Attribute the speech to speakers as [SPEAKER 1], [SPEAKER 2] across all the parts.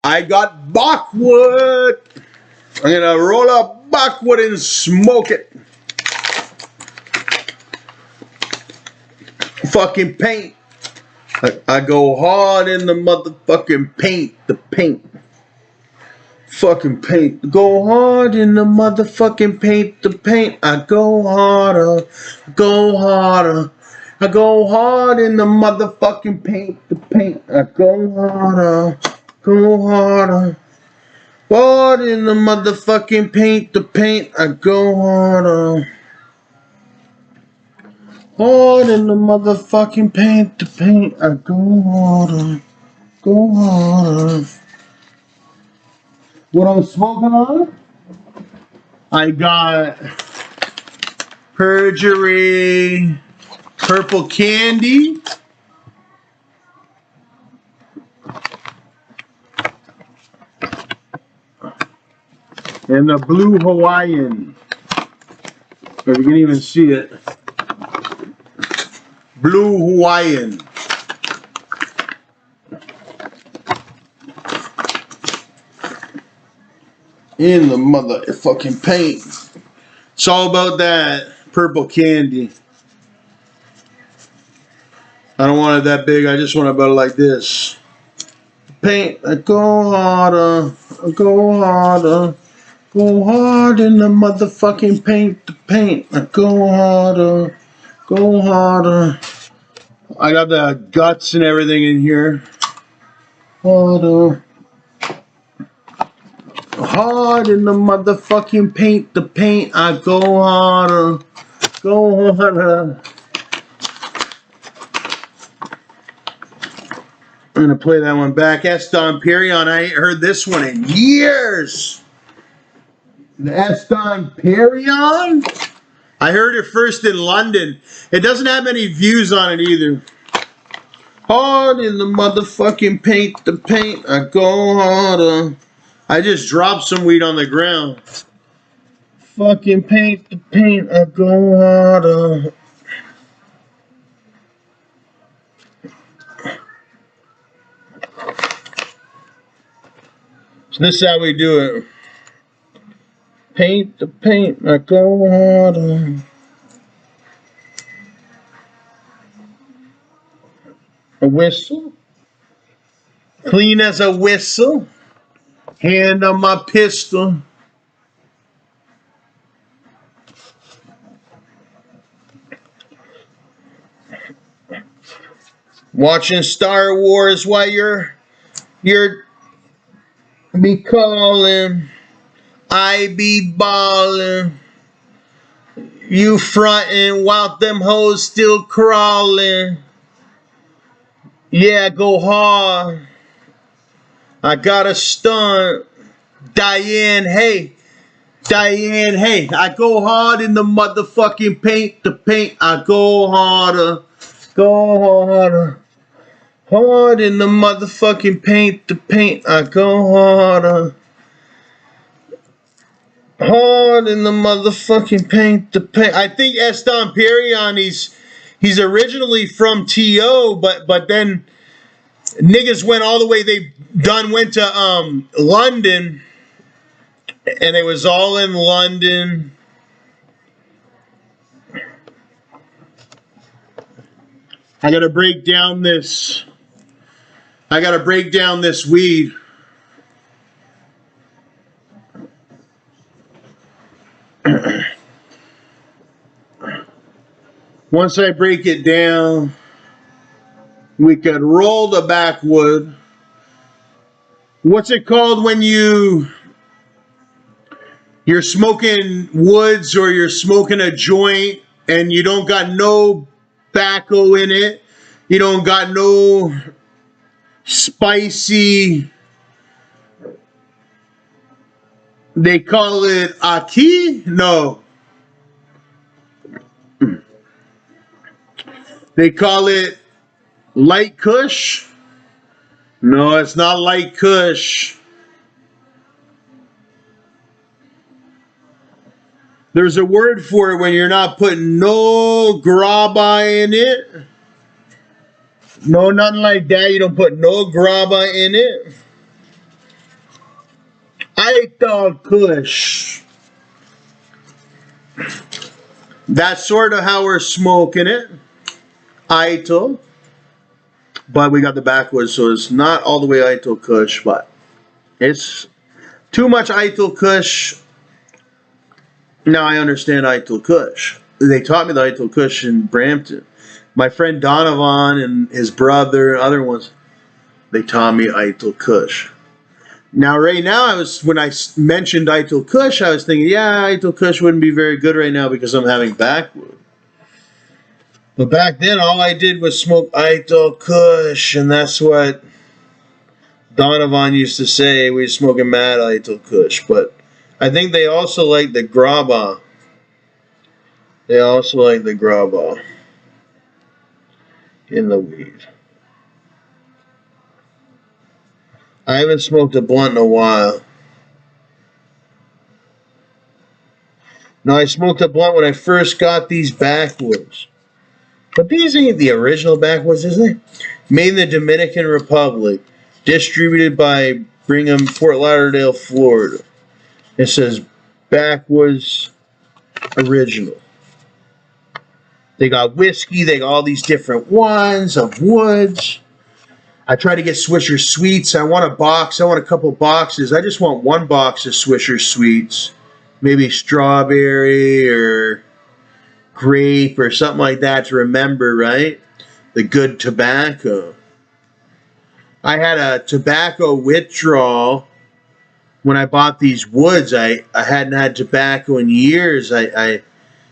[SPEAKER 1] I got Backwood. I'm gonna roll up Backwood and smoke it. Fucking paint. I go hard in the motherfucking paint. The paint. Fucking paint. Go hard in the motherfucking paint. The paint. I go harder. Go harder. I go hard in the motherfucking paint. The paint. I go harder. Go harder. Hard in the motherfucking paint. The paint. I go harder. Hard in the motherfucking paint. The paint. I go harder. Go harder. What I'm smoking on? I got Perjury, Purple Candy, and the Blue Hawaiian. If you can even see it. Blue Hawaiian. In the motherfucking paint. It's all about that purple candy. I don't want it that big. I just want it about like this. Paint. I go harder. I go harder. Go hard in the motherfucking paint. The paint. I go harder. Go harder. I got the guts and everything in here. Harder. Hard in the motherfucking paint. The paint. I go harder. Go harder. I'm gonna play that one back. Eston Perron. I ain't heard this one in years. The Eston Perron. I heard it first in London. It doesn't have many views on it either. Hard in the motherfucking paint. The paint. I go harder. I just dropped some weed on the ground. Fucking paint. The paint. I go harder. So this is how we do it. Paint the paint, I go harder. A whistle. Clean as a whistle. Hand on my pistol. Watching Star Wars while you're be calling. I be ballin', you frontin' while them hoes still crawlin'. Yeah, go hard. I got a stunt. Diane, hey. Diane, hey. I go hard in the motherfucking paint. The paint, I go harder. Go harder. Hard in the motherfucking paint. The paint, I go harder. Hard in the motherfucking paint. The paint. I think Eston Perron, he's originally from TO, but then niggas went all the way. They went to London, and it was all in London. I gotta break down this. I gotta break down this weed. Once I break it down, we could roll the backwood. What's it called when you're smoking woods or you're smoking a joint and you don't got no tobacco in it? You don't got no spicy. They call it aki? No. They call it light kush? No, it's not light kush. There's a word for it when you're not putting no GRABBA in it. No, nothing like that. You don't put no GRABBA in it. Eitel KUSH. That's sort of how we're smoking it. Eitel. But we got the backwoods, so it's not all the way Eitel KUSH, but it's too much Eitel KUSH. Now I understand Eitel KUSH. They taught me the Eitel KUSH in Brampton. My friend Donovan and his brother and other ones, they taught me Eitel KUSH. Now, right now, when I mentioned Eitel KUSH, I was thinking, yeah, Eitel KUSH wouldn't be very good right now because I'm having backwood. But back then, all I did was smoke Eitel KUSH, and that's what Donovan used to say. We were smoking mad Eitel KUSH. But I think they also like the GRABBA. They also like the GRABBA in the weed. I haven't smoked a blunt in a while. Now, I smoked a blunt when I first got these backwoods. But these ain't the original backwoods, is they? Made in the Dominican Republic. Distributed by Brigham, Fort Lauderdale, Florida. It says backwoods original. They got whiskey. They got all these different ones of woods. I try to get Swisher Sweets. I want a box. I want a couple boxes. I just want one box of Swisher Sweets. Maybe strawberry or grape or something like that to remember, right? The good tobacco. I had a tobacco withdrawal when I bought these woods. I hadn't had tobacco in years. I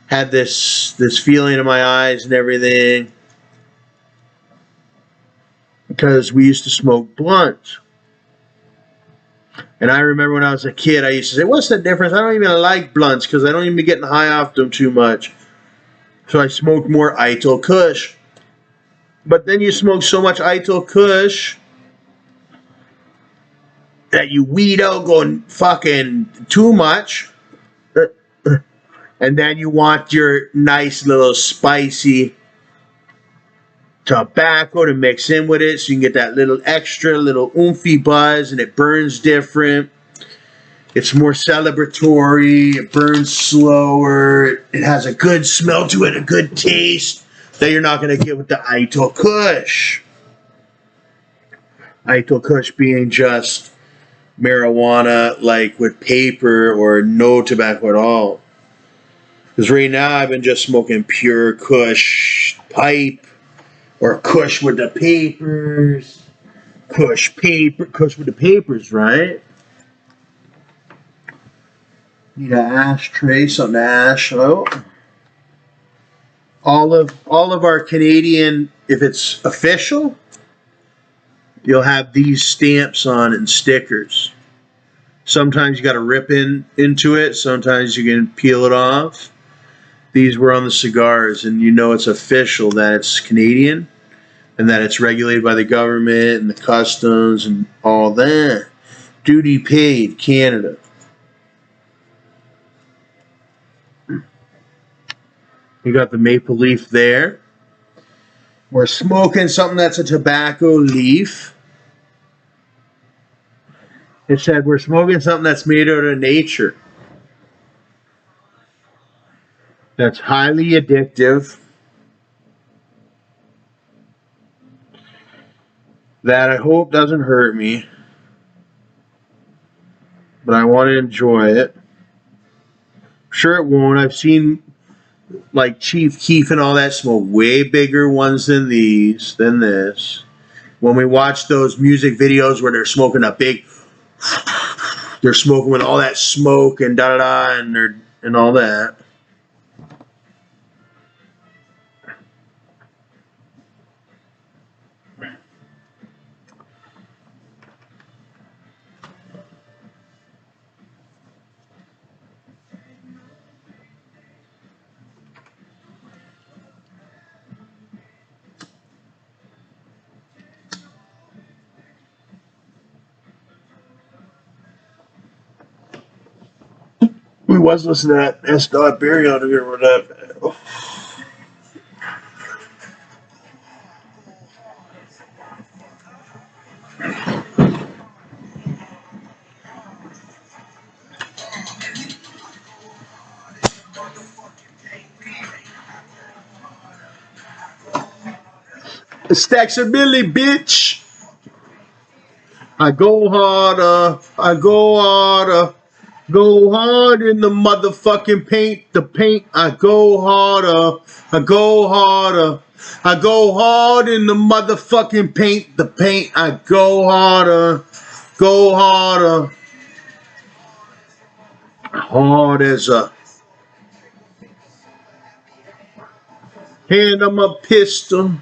[SPEAKER 1] had this feeling in my eyes and everything because we used to smoke blunts. And I remember when I was a kid, I used to say, what's the difference? I don't even like blunts because I don't even be getting high off them too much. So I smoked more Eitel KUSH. But then you smoke so much Eitel KUSH that you weed out going fucking too much. And then you want your nice little spicy tobacco to mix in with it so you can get that little extra little oomphy buzz and it burns different. It's more celebratory. It burns slower. It has a good smell to it, a good taste that you're not going to get with the Eitel KUSH. Eitel KUSH being just marijuana like with paper or no tobacco at all. Because right now I've been just smoking pure KUSH pipe or KUSH with the papers. KUSH with the papers, right? Need an ashtray, something to ash out. All of our Canadian, if it's official, you'll have these stamps on it and stickers. Sometimes you got to rip into it. Sometimes you can peel it off. These were on the cigars, and you know it's official that it's Canadian and that it's regulated by the government and the customs and all that. Duty paid, Canada. You got the maple leaf there. We're smoking something that's a tobacco leaf. It said we're smoking something that's made out of nature. That's highly addictive. That I hope doesn't hurt me. But I want to enjoy it. Sure it won't. I've seen like Chief Keef and all that smoke way bigger ones than this. When we watch those music videos where they're smoking a big, they're smoking with all that smoke and da-da-da and all that. We was listening to that S. Barry on here with that. StacksAMilli, bitch. I go harder, I go harder, go hard in the motherfucking paint, the paint. I go harder, I go harder, I go hard in the motherfucking paint, the paint. I go harder, hard as a hand on my pistol.